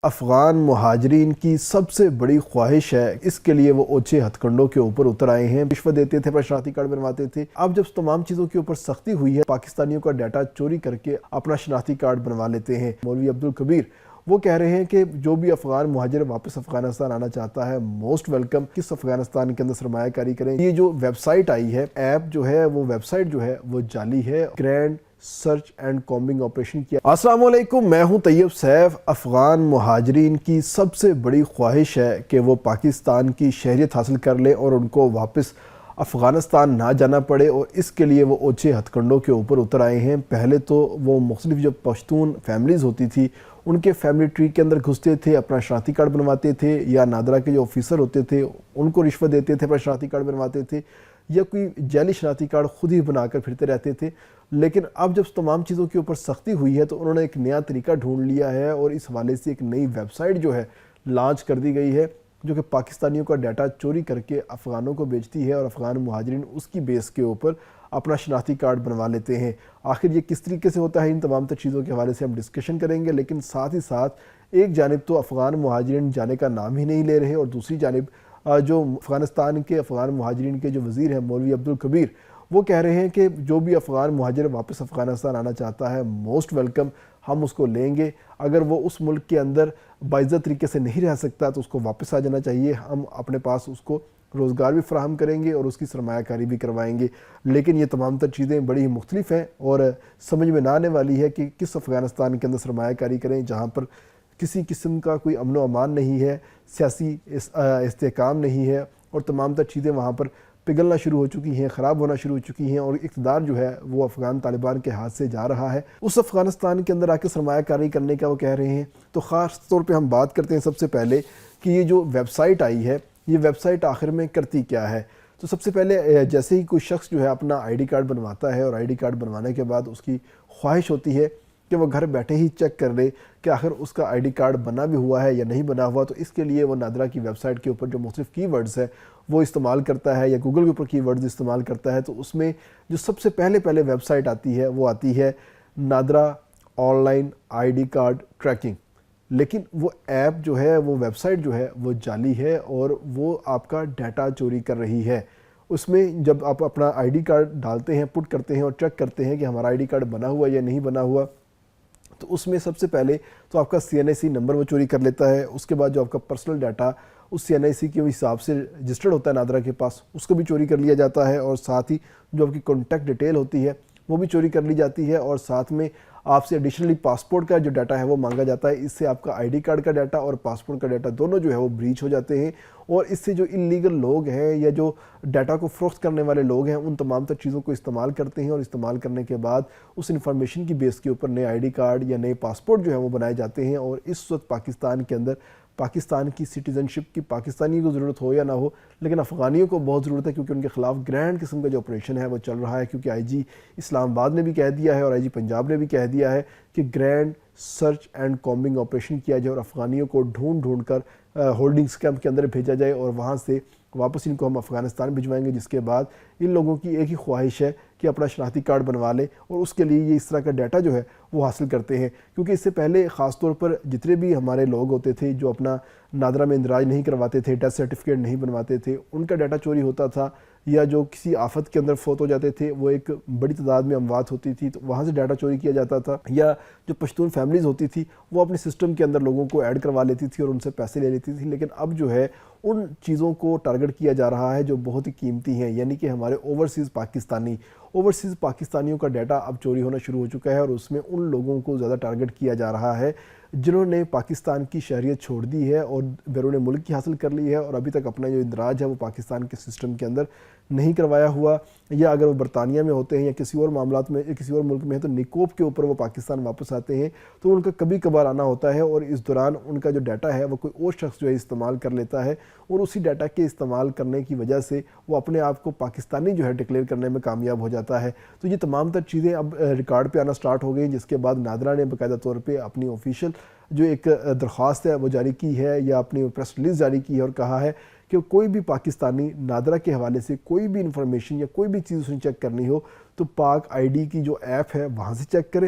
افغان مہاجرین کی سب سے بڑی خواہش ہے، اس کے لیے وہ اونچے ہتھ کنڈوں کے اوپر اتر آئے ہیں۔ رشوت دیتے تھے، شناختی کارڈ بنواتے تھے۔ اب جب تمام چیزوں کے اوپر سختی ہوئی ہے، پاکستانیوں کا ڈیٹا چوری کر کے اپنا شناختی کارڈ بنوا لیتے ہیں۔ مولوی عبدالکبیر وہ کہہ رہے ہیں کہ جو بھی افغان مہاجر واپس افغانستان آنا چاہتا ہے، موسٹ ویلکم، کس افغانستان کے اندر سرمایہ کاری کریں۔ یہ جو ویب سائٹ آئی ہے، ایپ جو ہے، وہ ویب سائٹ جو ہے وہ جعلی ہے۔ گرینڈ سرچ اینڈ کامبنگ آپریشن کیا۔ السلام علیکم، میں ہوں طیب سیف۔ افغان مہاجرین کی سب سے بڑی خواہش ہے کہ وہ پاکستان کی شہریت حاصل کر لیں اور ان کو واپس افغانستان نہ جانا پڑے، اور اس کے لیے وہ اونچے ہتھ کنڈوں کے اوپر اتر آئے ہیں۔ پہلے تو وہ مختلف جو پشتون فیملیز ہوتی تھی، ان کے فیملی ٹری کے اندر گھستے تھے، اپنا شناختی کارڈ بنواتے تھے، یا نادرا کے جو آفیسر ہوتے تھے ان کو رشوت دیتے تھے، اپنا شناختی کارڈ بنواتے تھے، یا کوئی جعلی شناختی کارڈ خود ہی بنا کر پھرتے رہتے تھے۔ لیکن اب جب تمام چیزوں کے اوپر سختی ہوئی ہے تو انہوں نے ایک نیا طریقہ ڈھونڈ لیا ہے، اور اس حوالے سے ایک نئی ویب سائٹ جو ہے لانچ کر دی گئی ہے، جو کہ پاکستانیوں کا ڈیٹا چوری کر کے افغانوں کو بیچتی ہے، اور افغان مہاجرین اس کی بیس کے اوپر اپنا شناختی کارڈ بنوا لیتے ہیں۔ آخر یہ کس طریقے سے ہوتا ہے، ان تمام تر چیزوں کے حوالے سے ہم ڈسکشن کریں گے، لیکن ساتھ ہی ساتھ ایک جانب تو افغان مہاجرین جانے کا نام ہی نہیں لے رہے، اور دوسری جانب جو افغانستان کے افغان مہاجرین کے جو وزیر ہیں مولوی عبدالکبیر، وہ کہہ رہے ہیں کہ جو بھی افغان مہاجر واپس افغانستان آنا چاہتا ہے، موسٹ ویلکم، ہم اس کو لیں گے۔ اگر وہ اس ملک کے اندر باعزت طریقے سے نہیں رہ سکتا تو اس کو واپس آ جانا چاہیے، ہم اپنے پاس اس کو روزگار بھی فراہم کریں گے اور اس کی سرمایہ کاری بھی کروائیں گے۔ لیکن یہ تمام تر چیزیں بڑی ہی مختلف ہیں، اور سمجھ میں نہ آنے والی ہے کہ کس افغانستان کے اندر سرمایہ کاری کریں جہاں پر کسی قسم کا کوئی امن و امان نہیں ہے، سیاسی استحکام نہیں ہے، اور تمام تر چیزیں وہاں پر پگھلنا شروع ہو چکی ہیں، خراب ہونا شروع ہو چکی ہیں، اور اقتدار جو ہے وہ افغان طالبان کے ہاتھ سے جا رہا ہے۔ اس افغانستان کے اندر آ کے سرمایہ کاری کرنے کا وہ کہہ رہے ہیں۔ تو خاص طور پہ ہم بات کرتے ہیں سب سے پہلے کہ یہ جو ویب سائٹ آئی ہے، یہ ویب سائٹ آخر میں کرتی کیا ہے۔ تو سب سے پہلے جیسے ہی کوئی شخص جو ہے اپنا آئی ڈی کارڈ بنواتا ہے، اور آئی ڈی کارڈ بنوانے کے بعد اس کی خواہش ہوتی ہے کہ وہ گھر بیٹھے ہی چیک کر لے کہ آخر اس کا آئی ڈی کارڈ بنا بھی ہوا ہے یا نہیں بنا ہوا، تو اس کے لیے وہ نادرا کی ویب سائٹ کے اوپر جو مختلف کی ورڈز ہیں وہ استعمال کرتا ہے، یا گوگل کے اوپر کی ورڈز استعمال کرتا ہے۔ تو اس میں جو سب سے پہلے ویب سائٹ آتی ہے وہ آتی ہے NADRA online I D card tracking. لیکن وہ ایپ جو ہے، وہ ویب سائٹ جو ہے وہ جعلی ہے، اور وہ آپ کا ڈیٹا چوری کر رہی ہے۔ اس میں جب آپ اپنا آئی ڈی کارڈ ڈالتے ہیں، پٹ کرتے ہیں اور چیک کرتے ہیں کہ ہمارا آئی ڈی کارڈ بنا ہوا یا نہیں بنا ہوا، تو اس میں سب سے پہلے تو آپ کا CNIC نمبر وہ چوری کر لیتا ہے۔ اس کے بعد جو آپ کا پرسنل ڈیٹا اس CNIC کے حساب سے رجسٹرڈ ہوتا ہے نادرا کے پاس، اس کو بھی چوری کر لیا جاتا ہے، اور ساتھ ہی جو آپ کی کانٹیکٹ ڈیٹیل ہوتی ہے وہ بھی چوری کر لی جاتی ہے، اور ساتھ میں آپ سے ایڈیشنلی پاسپورٹ کا جو ڈیٹا ہے وہ مانگا جاتا ہے۔ اس سے آپ کا آئی ڈی کارڈ کا ڈیٹا اور پاسپورٹ کا ڈیٹا دونوں جو ہے وہ بریچ ہو جاتے ہیں، اور اس سے جو انلیگل لوگ ہیں یا جو ڈیٹا کو فروخت کرنے والے لوگ ہیں، ان تمام تر چیزوں کو استعمال کرتے ہیں، اور استعمال کرنے کے بعد اس انفارمیشن کی بیس کے اوپر نئے آئی ڈی کارڈ یا نئے پاسپورٹ جو ہیں وہ بنائے جاتے ہیں۔ اور اس وقت پاکستان کے اندر پاکستان کی سٹیزن شپ کی پاکستانیوں کو ضرورت ہو یا نہ ہو، لیکن افغانیوں کو بہت ضرورت ہے، کیونکہ ان کے خلاف گرینڈ قسم کا جو آپریشن ہے وہ چل رہا ہے، کیونکہ IG اسلام آباد نے بھی کہہ دیا ہے اور IG پنجاب نے بھی کہہ دیا ہے کہ گرینڈ سرچ اینڈ کامبنگ آپریشن کیا جائے، اور افغانیوں کو ڈھونڈ ڈھونڈ کر ہولڈنگز کیمپ کے اندر بھیجا جائے، اور وہاں سے واپس ان کو ہم افغانستان بھجوائیں گے، جس کے بعد ان لوگوں کی ایک ہی خواہش ہے کہ اپنا شناختی کارڈ بنوا لیں، اور اس کے لیے یہ اس طرح کا ڈیٹا جو ہے وہ حاصل کرتے ہیں۔ کیونکہ اس سے پہلے خاص طور پر جتنے بھی ہمارے لوگ ہوتے تھے جو اپنا نادرا میں اندراج نہیں کرواتے تھے، ڈیتھ سرٹیفکیٹ نہیں بنواتے تھے، ان کا ڈیٹا چوری ہوتا تھا، یا جو کسی آفت کے اندر فوت ہو جاتے تھے، وہ ایک بڑی تعداد میں اموات ہوتی تھی تو وہاں سے ڈیٹا چوری کیا جاتا تھا، یا جو پشتون فیملیز ہوتی تھی وہ اپنے سسٹم کے اندر لوگوں کو ایڈ کروا لیتی تھی اور ان سے پیسے لے لیتی تھی۔ لیکن اب جو ہے ان چیزوں کو ٹارگٹ کیا جا رہا ہے جو بہت ہی قیمتی ہیں، یعنی کہ ہمارے اوورسیز پاکستانیوں کا ڈیٹا اب چوری ہونا شروع ہو چکا ہے، اور اس میں ان لوگوں کو زیادہ ٹارگٹ کیا جا رہا ہے جنہوں نے پاکستان کی شہریت چھوڑ دی ہے اور بیرون ملک کی حاصل کر لی ہے، اور ابھی تک اپنا جو اندراج ہے وہ پاکستان کے سسٹم کے اندر نہیں کروایا ہوا، یا اگر وہ برطانیہ میں ہوتے ہیں یا کسی اور معاملات میں کسی اور ملک میں ہیں تو نکوب کے اوپر وہ پاکستان واپس آتے ہیں، تو ان کا کبھی کبھار آنا ہوتا ہے، اور اس دوران ان کا جو ڈیٹا ہے وہ کوئی اور شخص جو ہے استعمال کر لیتا ہے، اور اسی ڈیٹا کے استعمال کرنے کی وجہ سے وہ اپنے آپ کو پاکستانی جو ہے ڈکلیئر کرنے میں کامیاب ہو جاتا ہے۔ تو یہ تمام تر چیزیں اب ریکارڈ پہ آنا سٹارٹ ہو گئی، جس کے بعد نادرا نے باقاعدہ طور پہ اپنی آفیشیل جو ایک درخواست ہے وہ جاری کی ہے، یا اپنی پریس ریلیز جاری کی ہے، اور کہا ہے کہ کوئی بھی پاکستانی نادرا کے حوالے سے کوئی بھی انفارمیشن یا کوئی بھی چیز اس نے چیک کرنی ہو تو پاک آئی ڈی کی جو ایپ ہے وہاں سے چیک کرے،